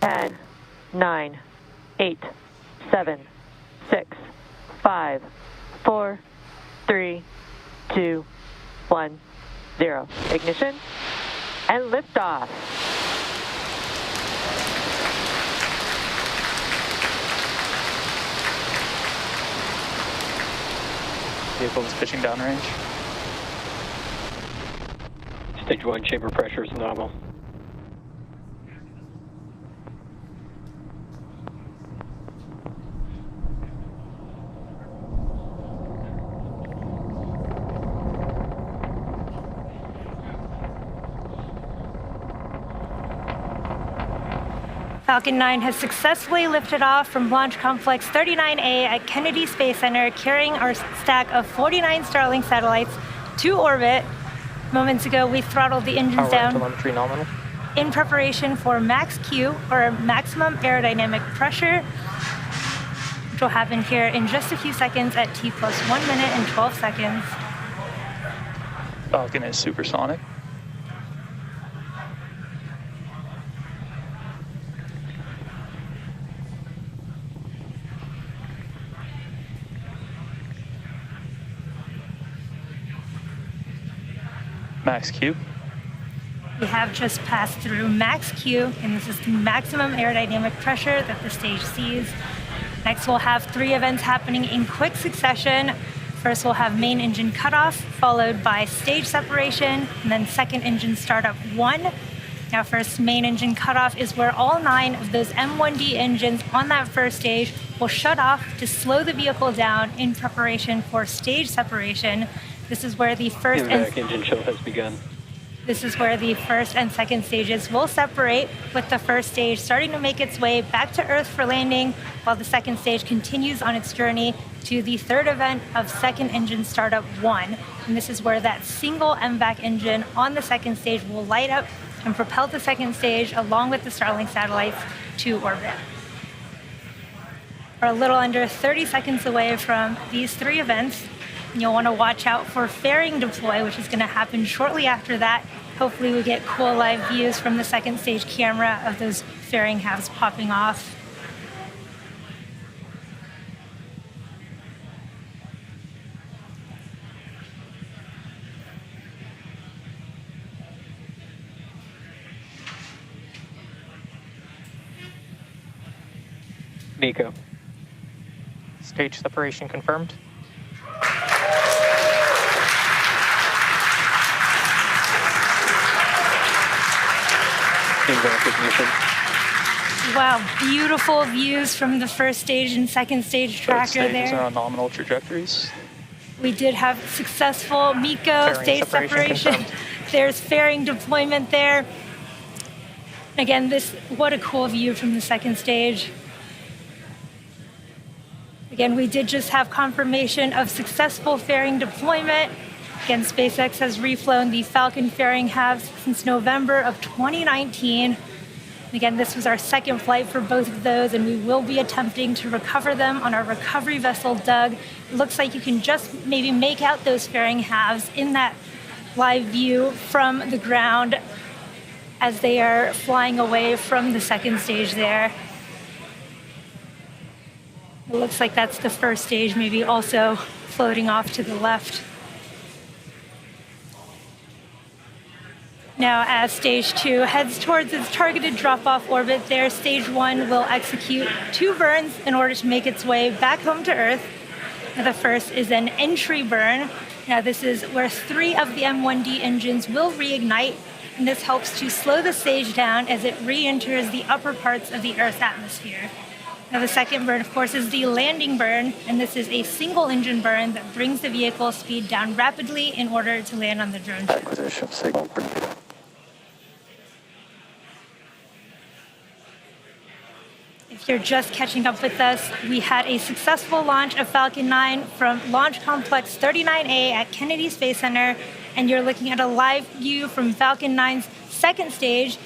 10, 9, 8, 7, 6, 5, 4, 3, 2, 1, 0. Ignition and liftoff. Vehicle is pitching downrange. Stage 1 chamber pressure is normal. Falcon 9 has successfully lifted off from Launch Complex 39A at Kennedy Space Center, carrying our stack of 49 Starlink satellites to orbit. Moments ago, we throttled the engines down Telemetry nominal. in preparation for max Q, or maximum aerodynamic pressure, which will happen here in just a few seconds at T plus 1 minute and 12 seconds. Falcon is supersonic. Max Q. We have just passed through max Q, and this is the maximum aerodynamic pressure that the stage sees. Next, we'll have 3 events happening in quick succession. First, we'll have main engine cutoff, followed by stage separation, and then second engine startup 1. Now, first, main engine cutoff is where all 9 of those M1D engines on that first stage will shut off to slow the vehicle down in preparation for stage separation. This is where the first engine chill has begun. This is where the first and second stages will separate, with the first stage starting to make its way back to Earth for landing, while the second stage continues on its journey to the third event of second engine startup 1. And this is where that single MVAC engine on the second stage will light up and propel the second stage along with the Starlink satellites to orbit. We're a little under 30 seconds away from these 3 events. You'll want to watch out for fairing deploy, which is going to happen shortly after that. Hopefully we get cool live views from the second stage camera of those fairing halves popping off. Nico. Stage separation confirmed. Recognition. Wow, beautiful views from the first stage and second stage tracker Stages are there. on nominal trajectories. We did have successful MECO Fairing stage separation separation. confirmed. There's fairing deployment there. Again, what a cool view from the second stage. Again, we did just have confirmation of successful fairing deployment. Again, SpaceX has reflown the Falcon fairing halves since November of 2019. Again, this was our second flight for both of those, and we will be attempting to recover them on our recovery vessel, Doug. It looks like you can just maybe make out those fairing halves in that live view from the ground as they are flying away from the second stage there. It looks like that's the first stage, maybe also floating off to the left. Now, as stage 2 heads towards its targeted drop-off orbit there, stage 1 will execute 2 burns in order to make its way back home to Earth. Now, the first is an entry burn. Now, this is where 3 of the M1D engines will reignite, and this helps to slow the stage down as it re-enters the upper parts of the Earth's atmosphere. Now, the second burn, of course, is the landing burn, and this is a single engine burn that brings the vehicle speed down rapidly in order to land on the drone ship. Acquisition signal. If you're just catching up with us, we had a successful launch of Falcon 9 from Launch Complex 39A at Kennedy Space Center, and you're looking at a live view from Falcon 9's second stage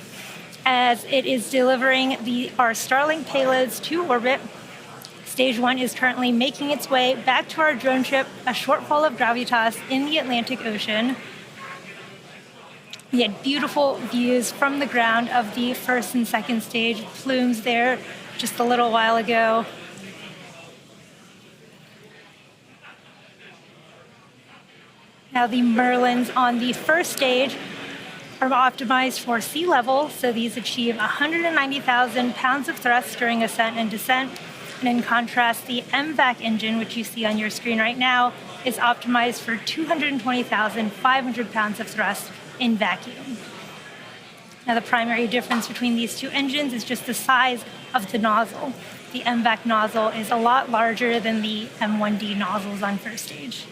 as it is delivering our Starlink payloads to orbit. Stage 1 is currently making its way back to our drone ship, a short fall of gravitas in the Atlantic Ocean. We had beautiful views from the ground of the first and second stage plumes there just a little while ago. Now the Merlins on the first stage are optimized for sea level, so these achieve 190,000 pounds of thrust during ascent and descent. And in contrast, the MVAC engine, which you see on your screen right now, is optimized for 220,500 pounds of thrust in vacuum. Now the primary difference between these two engines is just the size of the nozzle. The MVAC nozzle is a lot larger than the M1D nozzles on first stage.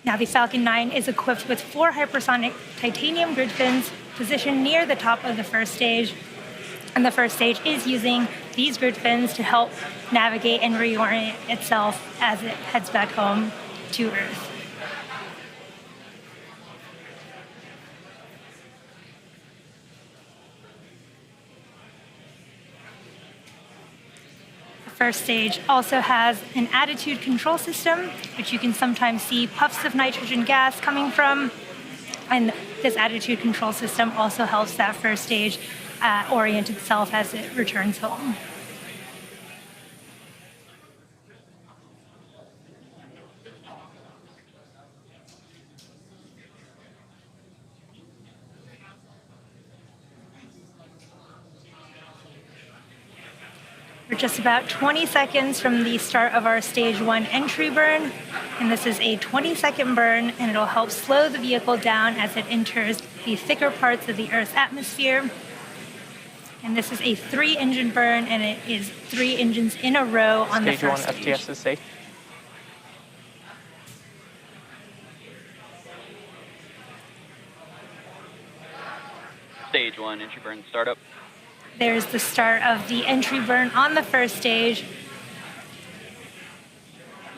Now the Falcon 9 is equipped with 4 hypersonic titanium grid fins positioned near the top of the first stage. And the first stage is using these grid fins to help navigate and reorient itself as it heads back home to Earth. The first stage also has an attitude control system, which you can sometimes see puffs of nitrogen gas coming from. And this attitude control system also helps that first stage orient itself as it returns home. We're just about 20 seconds from the start of our stage 1 entry burn, and this is a 20-second burn, and it'll help slow the vehicle down as it enters the thicker parts of the Earth's atmosphere. And this is a 3-engine burn, and it is 3 engines in a row on the first stage. Stage 1 FTS is safe. Stage 1, entry burn startup. There's the start of the entry burn on the first stage.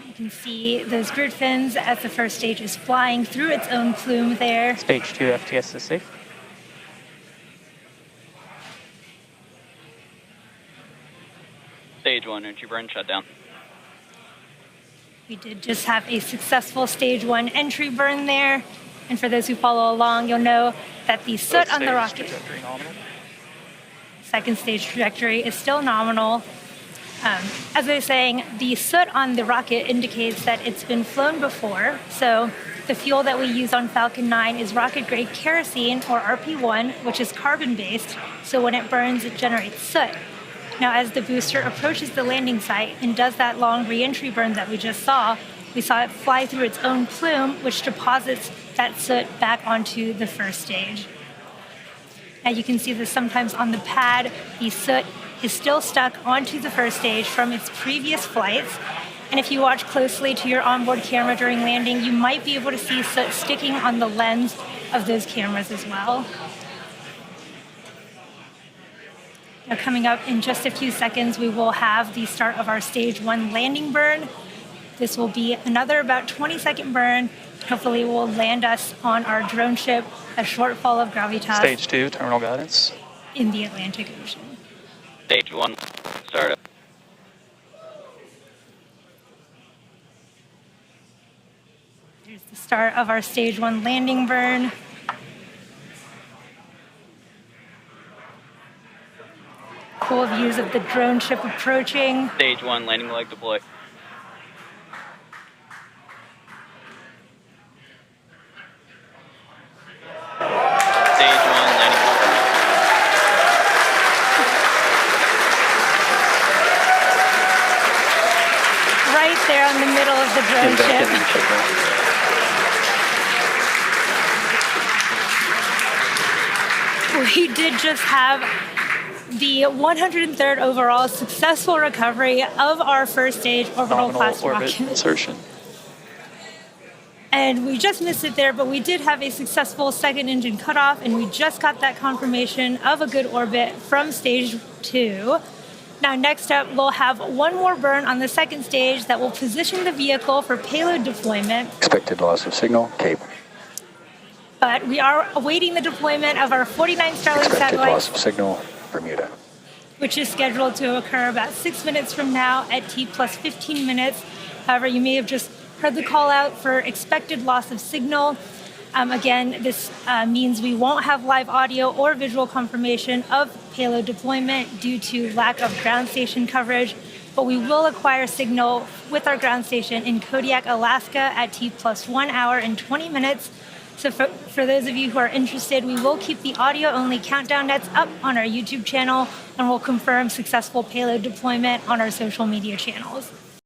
You can see those grid fins as the first stage is flying through its own plume there. Stage 2 FTS is safe. Stage 1, entry burn shutdown. We did just have a successful stage 1 entry burn there. And for those who follow along, you'll know that the soot on the rocket, second stage trajectory is still nominal. As I was saying, the soot on the rocket indicates that it's been flown before. So the fuel that we use on Falcon 9 is rocket-grade kerosene, or RP1, which is carbon-based. So when it burns, it generates soot. Now, as the booster approaches the landing site and does that long re-entry burn that we just saw, we saw it fly through its own plume, which deposits that soot back onto the first stage. Now you can see this sometimes on the pad. The soot is still stuck onto the first stage from its previous flights. And if you watch closely to your onboard camera during landing, you might be able to see soot sticking on the lens of those cameras as well. Now coming up in just a few seconds, we will have the start of our stage 1 landing burn. This will be another about 20-second burn. Hopefully it will land us on our drone ship, a short fall of gravitas. Stage 2 terminal guidance. In the Atlantic Ocean. Stage 1, startup. Here's the start of our stage 1 landing burn. Cool views of the drone ship approaching. Stage 1, landing leg deploy. Stage 1, landing leg. Right there on the middle of the drone ship. We did just have the 103rd overall successful recovery of our first stage orbital class rocket. Insertion. And we just missed it there, but we did have a successful second engine cutoff, and we just got that confirmation of a good orbit from stage 2. Now, next up, we'll have one more burn on the second stage that will position the vehicle for payload deployment. Expected loss of signal, Cape. But we are awaiting the deployment of our 49 Starlink Expected satellites, loss of signal, Bermuda. which is scheduled to occur about 6 minutes from now at T plus 15 minutes. However, you may have just heard the call out for expected loss of signal. Again, this means we won't have live audio or visual confirmation of payload deployment due to lack of ground station coverage, but we will acquire signal with our ground station in Kodiak, Alaska at T+1 hour and 20 minutes. So for those of you who are interested, we will keep the audio-only countdown nets up on our YouTube channel, and we'll confirm successful payload deployment on our social media channels.